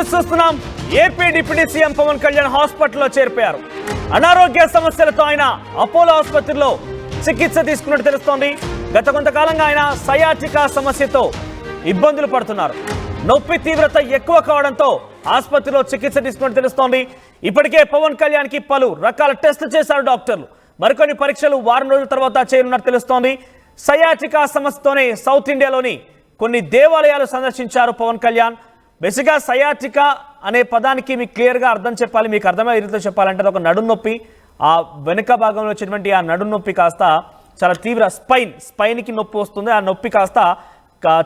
News చూస్తున్నాం. AP deputy CM Pawan Kalyan హాస్పిటల్లో చేరిపోయారు. అనారోగ్య సమస్యలతో ఆయన అపోలో ఆసుపత్రిలో చికిత్స తీసుకున్నట్టు తెలుస్తోంది. గత కొంతకాలంగా ఆయన సయాటికా సమస్యతో ఇబ్బందులు పడుతున్నారు. నొప్పి తీవ్రత ఎక్కువ కావడంతో ఆసుపత్రిలో చికిత్స తీసుకున్నట్టు తెలుస్తోంది. ఇప్పటికే పవన్ కళ్యాణ్ కి పలు రకాల టెస్టులు చేశారు డాక్టర్లు. మరికొన్ని పరీక్షలు వారం రోజుల తర్వాత చేయనున్నట్టు తెలుస్తోంది. సయాటికా సమస్యతోనే సౌత్ ఇండియాలోని కొన్ని దేవాలయాలు సందర్శించారు పవన్ కళ్యాణ్. బేసిక్గా సయాటికా అనే పదానికి మీకు క్లియర్గా అర్థం చెప్పాలి, మీకు అర్థమయ్యే రీతిలో చెప్పాలంటే ఒక నడుం నొప్పి. ఆ వెనుక భాగంలో వచ్చేటువంటి ఆ నడుం నొప్పి కాస్త చాలా తీవ్ర స్పైన్కి నొప్పి వస్తుంది. ఆ నొప్పి కాస్త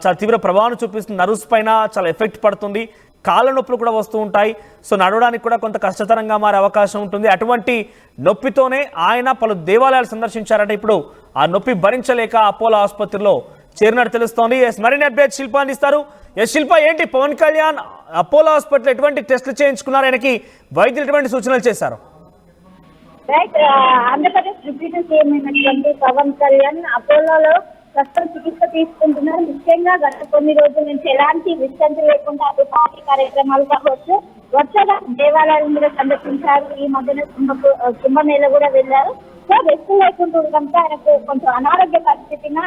చాలా తీవ్ర ప్రభావం చూపిస్తుంది. నర్వ్స్ పైన చాలా ఎఫెక్ట్ పడుతుంది. కాళ్ళ నొప్పులు కూడా వస్తూ ఉంటాయి. సో నడవడానికి కూడా కొంత కష్టతరంగా మారే అవకాశం ఉంటుంది. అటువంటి నొప్పితోనే ఆయన పలు దేవాలయాలు సందర్శించారంటే ఇప్పుడు ఆ నొప్పి భరించలేక అపోలో ఆసుపత్రిలో చేరినట్టు తెలుస్తోంది. మరిన్ని అప్డేట్ శిల్ప అందిస్తారు. శిల్ప, ఏంటి పవన్ కళ్యాణ్ అపోలో హాస్పిటల్ ఎటువంటి టెస్టులు చేయించుకున్నారు? ఆయనకి వైద్యులు ఎటువంటి సూచనలు చేశారు? ఆంధ్రప్రదేశ్ డిప్యూటీ సీఎం అయినటువంటి పవన్ కళ్యాణ్ అపోలోలో ప్రస్తుతం చికిత్స తీసుకుంటున్నారు. ముఖ్యంగా గత కొన్ని రోజుల నుంచి ఎలాంటి విశ్రాంతి లేకుండా అటు పార్టీ కార్యక్రమాలు కావచ్చు, వరుసగా దేవాలయాలను కూడా సందర్శించారు. ఈ మధ్యన కుంభమేళ కూడా వెళ్ళారు. సో రెస్ట్ లేకుండా ఉండడంతో ఆయనకు కొంచెం అనారోగ్య పరిస్థితిగా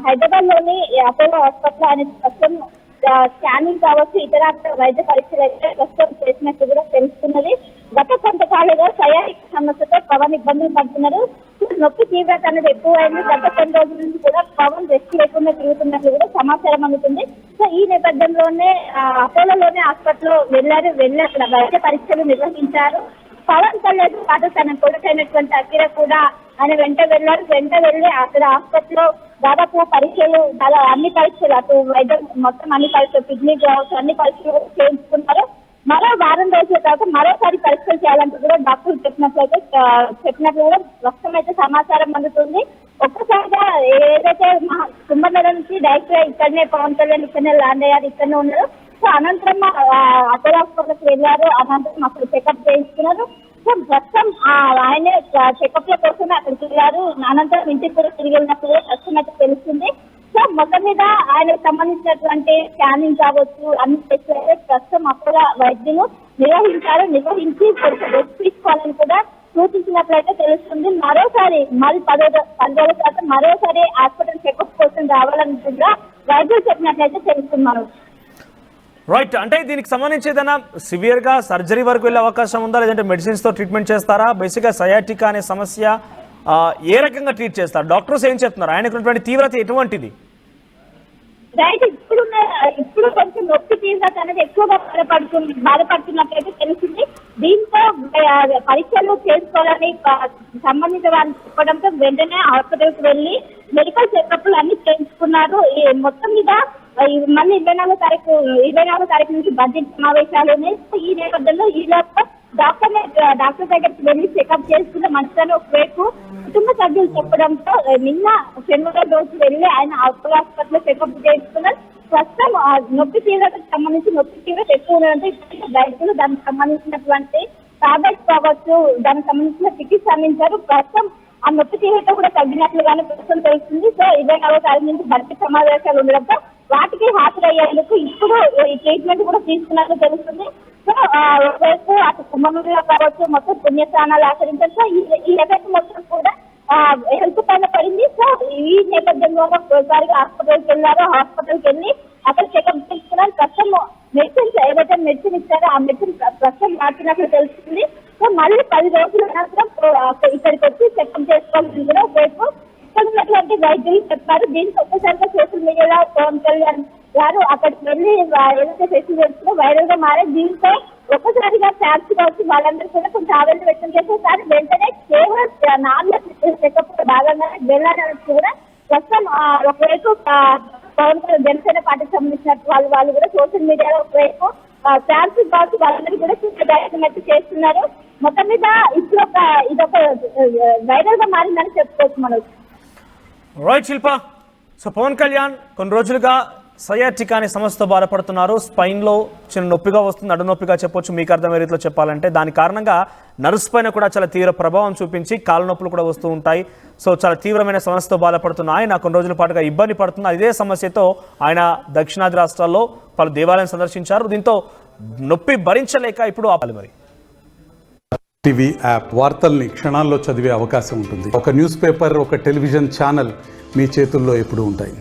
హైదరాబాద్ లోని అపోలో హాస్పిటల్ ఆయన ప్రస్తుతం స్కానింగ్ కావచ్చు, ఇతర వైద్య పరీక్షలు అయితే ప్రస్తుతం చేసినట్టు కూడా తెలుస్తున్నది. గత కొంతకాలంగా సయాటికా సమస్యతో పవన్ ఇబ్బందులు పడుతున్నారు. నొప్పి తీవ్రత అనేది ఎక్కువైంది. గత కొన్ని రోజుల నుంచి కూడా పవన్ రెస్ట్ లేకుండా తిరుగుతున్నట్లు కూడా సమాచారం అందుతుంది. సో ఈ నేపథ్యంలోనే అపోలోలోనే హాస్పిటల్ వెళ్ళి అక్కడ వైద్య పరీక్షలు నిర్వహించారు. పవన్ కళ్యాణ్ పాటు తన కొడుకైనటువంటి అఖిల కూడా ఆయన వెంట వెళ్ళి అక్కడ హాస్పిటల్లో దాదాపు పరీక్షలు అన్ని పరీక్షలు అటు వైద్యం మొత్తం అన్ని పరీక్షలు కిడ్నీ కావచ్చు అన్ని పరీక్షలు చేయించుకున్నారు. మరో వారం రోజుల తర్వాత మరోసారి పరీక్షలు చేయాలంటూ కూడా డాక్టర్లు చెప్పినట్లు కూడా ప్రస్తుతమైతే సమాచారం అందుతుంది. ఒక్కసారిగా ఏదైతే కుంభమేళ నుంచి డైరెక్ట్ గా ఇక్కడనే పవన్ కళ్యాణ్ ఇక్కడనే ల్యాండ్ అయ్యారు, ఇక్కడనే ఉన్నారు. సో అనంతరం అపోలో హాస్పిటల్కి వెళ్ళారు. అనంతరం అక్కడ చెకప్ చేయించుకున్నారు. సో ప్రస్తుతం ఆయనే చెకప్ ల కోసం అక్కడికి వెళ్ళారు. అనంతరం ఇంటికి కూడా తిరిగి వెళ్ళినప్పుడు ప్రస్తుతం అయితే తెలుస్తుంది. సో మొత్తం మీద ఆయనకు సంబంధించినటువంటి స్కానింగ్ కావచ్చు అన్ని టెస్ట్ అయితే ప్రస్తుతం అపోలో వైద్యులు నిర్వహించి రెస్ట్ తీసుకోవాలని కూడా సూచించినట్లయితే తెలుస్తుంది. మరోసారి మరి 10 రోజుల తర్వాత మరోసారి హాస్పిటల్ చెకప్ కోసం రావాలని కూడా వైద్యులు చెప్పినట్లయితే తెలుస్తున్నారు. రైట్, అంటే దీనికి సంబంధించి ఏదైనా సివియర్ గా సర్జరీ వరకు వెళ్ళే అవకాశం ఉందా, లేదంటే మెడిసిన్స్ తో ట్రీట్మెంట్ చేస్తారా? బేసిక్ గా సయాటికా అనే సమస్య ఏ రకంగా ట్రీట్ చేస్తారు? డాక్టర్స్ ఏం చెప్తున్నారు? ఆయనకున్నటువంటి తీవ్రత ఎటువంటిది? రైట్, ఇప్పుడు కొంచెం నొప్పి తీవ్రత అనేది ఎక్కువగా బాధపడుతున్నట్లయితే తెలిసింది. దీంతో పరీక్షలు చేసుకోవాలని సంబంధిత వారిని చెప్పడంతో వెంటనే హాస్పిటల్కి వెళ్ళి మెడికల్ చెకప్లు అన్ని చేయించుకున్నారు. మొత్తం మీద మళ్ళీ 24 తారీఖు నుంచి బడ్జెట్ సమావేశాలు ఉన్నాయి. ఈ నేపథ్యంలో ఈ లోపల డాక్టర్ దగ్గరికి వెళ్ళి చెకప్ చేసుకున్న మంచిదని ఒకవైపు కుటుంబ సభ్యులు చెప్పడంతో నిన్న శనివారం రోజు వెళ్ళి ఆయన అపోలో హాస్పిటల్లో చెకప్ చేసుకున్నారు. ప్రస్తుతం నొప్పి తీవ్రతకు సంబంధించి నొప్పి తీవ్రత ఎక్కువ ఉండడంతో వైద్యులు దానికి సంబంధించినటువంటి టాబ్లెట్స్ కావచ్చు, దానికి సంబంధించిన చికిత్స అందించారు. ప్రస్తుతం ఆ నొప్పి తీవ్రత కూడా తగ్గినట్లుగానే ప్రస్తుతం తెలుస్తుంది. సో 24వ తారీఖు నుంచి బడ్జెట్ సమావేశాలు ఉండడంతో వాటికి హాజరయ్యేందుకు ఇప్పుడు ఈ ట్రీట్మెంట్ కూడా తీసుకున్నట్లు తెలుస్తుంది. సో ఒకవైపు అటు కుంభమేళ కావచ్చు, మొత్తం పుణ్యస్థానాలు ఆచరించారు. సో ఈ ఎఫెక్ట్ మొత్తం కూడా హెల్త్ పైన పడింది. సో ఈ నేపథ్యంలో ఒకసారిగా హాస్పిటల్కి వెళ్ళి అక్కడ చెకప్ చేసుకున్నారు. ప్రస్తుతం ఏదైతే మెడిసిన్ ఇచ్చారో ఆ మెడిసిన్ ప్రస్తుతం మార్చినట్లు తెలుస్తుంది. సో మళ్ళీ 10 రోజుల అనంతరం ఇక్కడికి వచ్చి చెకప్ చేసుకోవాలని కూడా ఒకవైపు ఉన్నటువంటి వైద్యులు చెప్పారు. దీనికి ఒక్కసారిగా సోషల్ మీడియాలో పవన్ కళ్యాణ్ గారు అక్కడికి వెళ్ళి ఏదైతే సెషన్ చేస్తుందో వైరల్ గా మారే. దీంతో ఒక్కసారిగా ఫ్యాన్స్ కావచ్చు వాళ్ళందరూ కూడా కొంచెం ఆవేదన వ్యక్తం చేసేసారి వెంటనే కేవలం నార్మల్ చెకప్ భాగంగానే వెళ్ళాలని కూడా ప్రస్తుతం ఒకవైపు పవన్ కళ్యాణ్ జనసేన పార్టీకి సంబంధించిన వాళ్ళు కూడా సోషల్ మీడియాలో ఒకవైపు ఫ్యాన్స్ కావచ్చు వాళ్ళందరూ కూడా ప్రయత్నం అయితే చేస్తున్నారు. మొత్తం మీద ఇప్పుడు ఇదొక వైరల్ గా మారిందని చెప్పుకోవచ్చు మనం. రైట్ శిల్ప, సో పవన్ కళ్యాణ్ కొన్ని రోజులుగా సయాటికా అనే సమస్యతో బాధపడుతున్నారు. స్పైన్లో చిన్న నొప్పిగా వస్తుంది, నడు నొప్పిగా చెప్పొచ్చు మీకు అర్థమయ్యే రీతిలో చెప్పాలంటే. దాని కారణంగా నర్వ్స్ పైన కూడా చాలా తీవ్ర ప్రభావం చూపించి కాళ్ళ నొప్పులు కూడా వస్తూ ఉంటాయి. సో చాలా తీవ్రమైన సమస్యతో బాధపడుతున్న ఆయన కొన్ని రోజుల పాటుగా ఇబ్బంది పడుతున్నారు. ఇదే సమస్యతో ఆయన దక్షిణాది రాష్ట్రాల్లో పలు దేవాలయాలను సందర్శించారు. దీంతో నొప్పి భరించలేక ఇప్పుడు ఆపాలి. మరి టీవీ యాప్ వార్తల్ని క్షణాల్లో చదివే అవకాశం ఉంటుంది. ఒక న్యూస్ పేపర్, ఒక టెలివిజన్ ఛానల్ మీ చేతుల్లో ఎప్పుడూ ఉంటాయి.